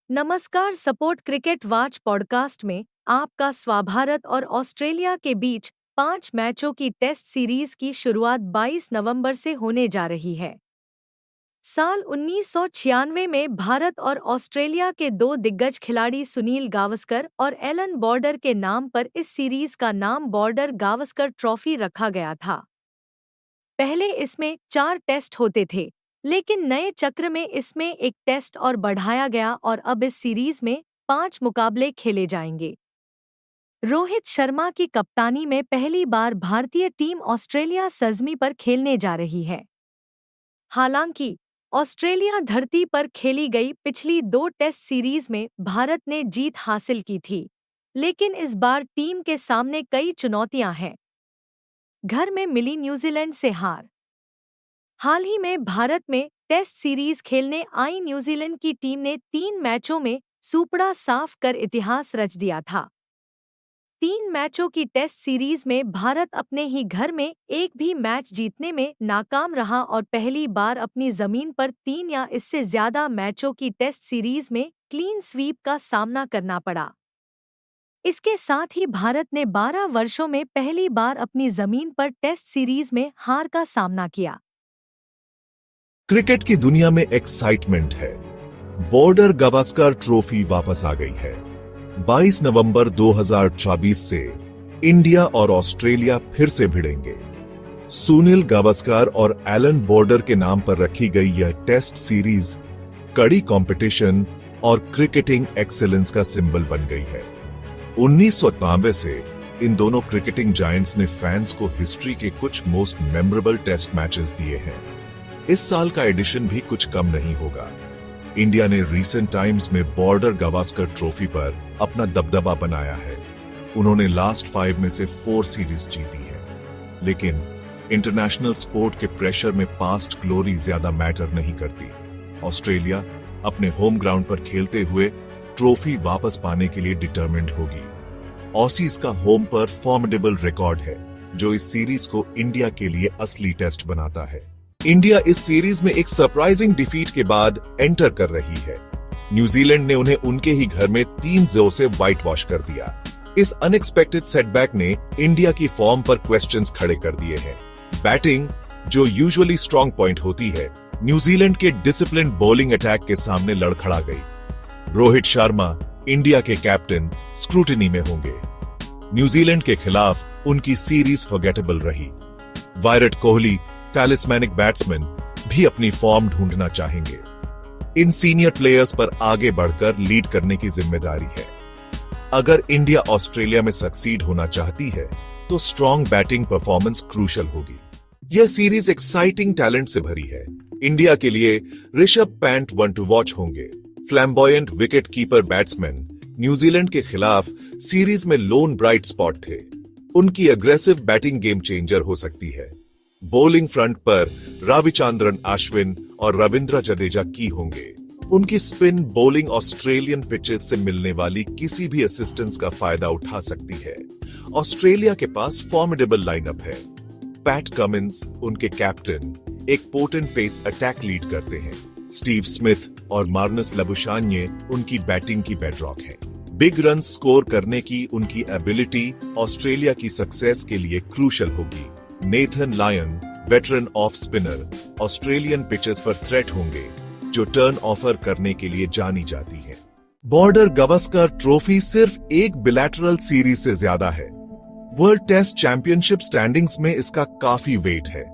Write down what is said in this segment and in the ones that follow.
नमस्कार। Support cricket watch podcast में आपका भारत और ऑस्ट्रेलिया के बीच 5 मैचों की टेस्ट सीरीज की शुरुआत 22 नवंबर से होने जा रही है। साल 1996 में भारत और ऑस्ट्रेलिया के दो दिग्गज खिलाड़ी सुनील गावस्कर और एलन बॉर्डर के नाम पर इस सीरीज का नाम बॉर्डर गावस्कर ट्रॉफी रखा गया था। पहले इसमें 4 टेस्ट होते थे, लेकिन नए चक्र में इसमें एक टेस्ट और बढ़ाया गया और अब इस सीरीज में 5 मुकाबले खेले जाएंगे। रोहित शर्मा की कप्तानी में पहली बार भारतीय टीम ऑस्ट्रेलिया सरजमी पर खेलने जा रही है। हालांकि ऑस्ट्रेलिया धरती पर खेली गई पिछली 2 टेस्ट सीरीज में भारत ने जीत हासिल की थी, लेकिन इस बार टीम के सामने कई चुनौतियां हैं। घर में मिली न्यूजीलैंड से हार। हाल ही में भारत में टेस्ट सीरीज खेलने आई न्यूजीलैंड की टीम ने 3 मैचों में सूपड़ा साफ कर इतिहास रच दिया था। 3 मैचों की टेस्ट सीरीज में भारत अपने ही घर में एक भी मैच जीतने में नाकाम रहा और पहली बार अपनी जमीन पर 3 या इससे ज्यादा मैचों की टेस्ट सीरीज में क्लीन स्वीप का सामना करना पड़ा। इसके साथ ही भारत ने 12 वर्षों में पहली बार अपनी जमीन पर टेस्ट सीरीज में हार का सामना किया। क्रिकेट की दुनिया में एक्साइटमेंट है। बॉर्डर गावस्कर ट्रॉफी वापस आ गई है। 22 नवंबर 2024 से इंडिया और ऑस्ट्रेलिया फिर से भिड़ेंगे। सुनील गावस्कर और एलन बॉर्डर के नाम पर रखी गई यह टेस्ट सीरीज कड़ी कंपटीशन और क्रिकेटिंग एक्सीलेंस का सिंबल बन गई है। 1993 से इन दोनों क्रिकेटिंग जायंट्स ने फैंस को हिस्ट्री के कुछ मोस्ट मेमोरेबल टेस्ट मैचेस दिए हैं। इस साल का एडिशन भी कुछ कम नहीं होगा। इंडिया ने रीसेंट टाइम्स में बॉर्डर गावस्कर ट्रॉफी पर अपना दबदबा बनाया है। उन्होंने लास्ट 5 में से 4 सीरीज जीती है, लेकिन इंटरनेशनल स्पोर्ट के प्रेशर में पास्ट ग्लोरी ज्यादा मैटर नहीं करती। ऑस्ट्रेलिया अपने होम ग्राउंड पर खेलते हुए ट्रॉफी वापस पाने के लिए डिटरमिन्ड होगी। ऑसीज का होम पर फॉर्मिडेबल रिकॉर्ड है, जो इस सीरीज को इंडिया के लिए असली टेस्ट बनाता है। इंडिया इस सीरीज में एक सरप्राइजिंग डिफीट के बाद एंटर कर रही है। न्यूजीलैंड ने उन्हें उनके ही घर में 3-0 से व्हाइट वॉश कर दिया। इस अनएक्सपेक्टेड सेटबैक ने इंडिया की फॉर्म पर क्वेश्चंस खड़े कर दिए हैं। बैटिंग, जो यूजुअली स्ट्रॉन्ग पॉइंट होती है, न्यूजीलैंड के डिसिप्लिन्ड बॉलिंग अटैक के सामने लड़खड़ा गई। रोहित शर्मा, इंडिया के कैप्टन, स्क्रूटिनी में होंगे। न्यूजीलैंड के खिलाफ उनकी सीरीज फॉरगेटेबल रही। विराट कोहली, टैलिस्मैनिक बैट्समैन, भी अपनी फॉर्म ढूंढना चाहेंगे। इन सीनियर प्लेयर्स पर आगे बढ़कर लीड करने की जिम्मेदारी है। अगर इंडिया ऑस्ट्रेलिया में सक्सीड होना चाहती है, तो स्ट्रॉन्ग बैटिंग परफॉर्मेंस क्रूशल होगी। यह सीरीज एक्साइटिंग टैलेंट से भरी है। इंडिया के लिए Rishabh Pant one to watch होंगे। Flamboyant wicket keeper batsman New Zealand के खिलाफ सीरीज में लोन ब्राइट स्पॉट थे। उनकी अग्रेसिव बैटिंग गेम चेंजर हो सकती है। बॉलिंग फ्रंट पर रविचंद्रन अश्विन और रविंद्र जडेजा की होंगे। उनकी स्पिन बॉलिंग ऑस्ट्रेलियन पिचेस से मिलने वाली किसी भी असिस्टेंस का फायदा उठा सकती है। ऑस्ट्रेलिया के पास फॉर्मिडेबल लाइनअप है। पैट कमिंस, उनके कैप्टन, एक पोटेंट पेस अटैक लीड करते हैं। स्टीव स्मिथ और मार्नस लबुशान्ये उनकी बैटिंग की बेडरॉक है। बिग रन स्कोर करने की उनकी एबिलिटी ऑस्ट्रेलिया की सक्सेस के लिए क्रूशल होगी। Nathan Lyon, veteran off spinner, Australian pitches पर थ्रेट होंगे, जो टर्न ऑफर करने के लिए जानी जाती है। बॉर्डर गावस्कर ट्रॉफी सिर्फ एक बिलैटरल सीरीज से ज्यादा है। वर्ल्ड टेस्ट चैंपियनशिप स्टैंडिंग्स में इसका काफी वेट है।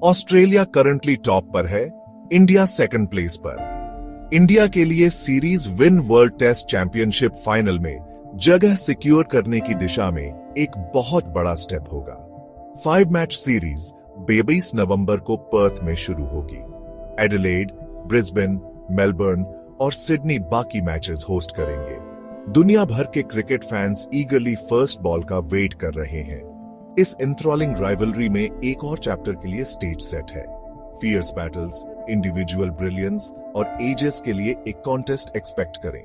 ऑस्ट्रेलिया करंटली टॉप पर है, इंडिया सेकंड प्लेस पर। इंडिया के लिए series win world test championship final में जगह सिक्योर करने की दिशा में एक बहुत बड़ा स्टेप होगा। 5 मैच सीरीज 22 नवंबर को पर्थ में शुरू होगी। एडिलेड, ब्रिस्बेन, मेलबर्न और सिडनी बाकी मैचेस होस्ट करेंगे। दुनिया भर के क्रिकेट फैंस ईगरली फर्स्ट बॉल का वेट कर रहे हैं। इस इंथ्रॉलिंग राइवलरी में एक और चैप्टर के लिए स्टेज सेट है। फियर्स बैटल्स, इंडिविजुअल ब्रिलियंस और एजेस के लिए एक कॉन्टेस्ट एक्सपेक्ट करें।